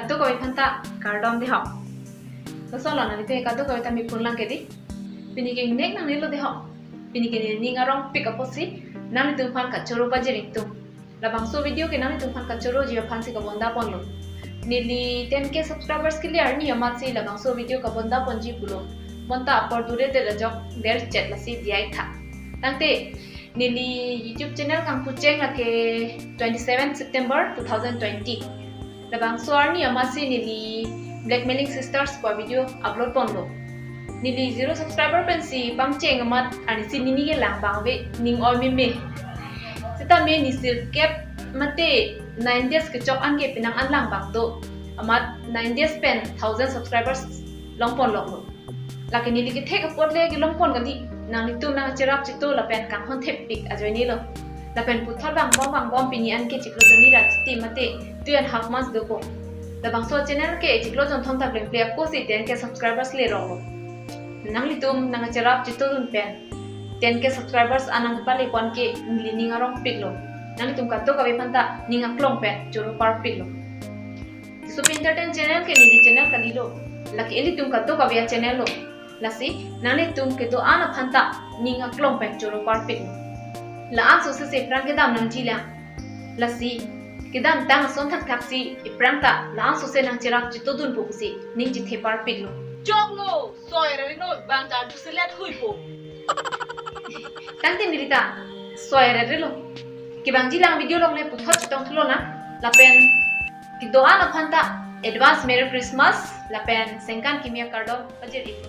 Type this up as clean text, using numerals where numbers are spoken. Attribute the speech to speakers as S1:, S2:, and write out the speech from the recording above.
S1: katu kau phanta kardom di hok kasolo na nite katu kau tami punlang kedi pini ke nek nang nilo di hok pini ke ni ngarong pick up si nang itu phan kachoro bajering tu labang so video ke nang itu phan kachoro jiwa phan si ka bonda ponlo nili 10k subscribers ke liar ni amat si labang so video ka bonda ponji pulo bonta apor dure de rajok der chat la si diai tha tangte nili YouTube channel kang pucheng la ke 27 September 2020 labang so ni amat si nili blackmailing sisters kwa video upload ponlo nili 0 subscriber pensi pangcheng amat ani si nini ge lang bangwe ning ol me sita me ni sir cap mate 9 days ke chok an ge pinang an lang bang do amat 9 days pen 1000 subscribers long pon long laki nili ke thek pot le ge long pon gadi nang ni tu nang cherap chito la pen kang hon thep pik a joini lo la pen puthar bang bom pini an ke chiklo joni ra ti mate 2.5 months do ko la bang so channel ke chiklo jon thong tak leng play ko si 10k subscribers le ro nang litum nang cherap chito dun pen 10k subscribers anang pali pon ke nili ngarong piklo nang litum kato ka phanta ninga klong pen choro par piklo super entertain channel ke nili channel kalilo laki litum kato ka bia channel lo lasi nang litum ke to ana phanta ninga klong pen choro par piklo la an so se prang ke dam nam jila lasi kedam tang son thak thak si iprang ta la an so se nang cherap chito dun pu si ning ji the par piklo
S2: Joglo, soy reno bang ta du selet hui po.
S1: Tangtin dirita soy relo. Ki bang jilang video long le puthot chitong thlo na la pen ki doa na phanta advance merry christmas la pen sengkan kimia kardom pajer iko.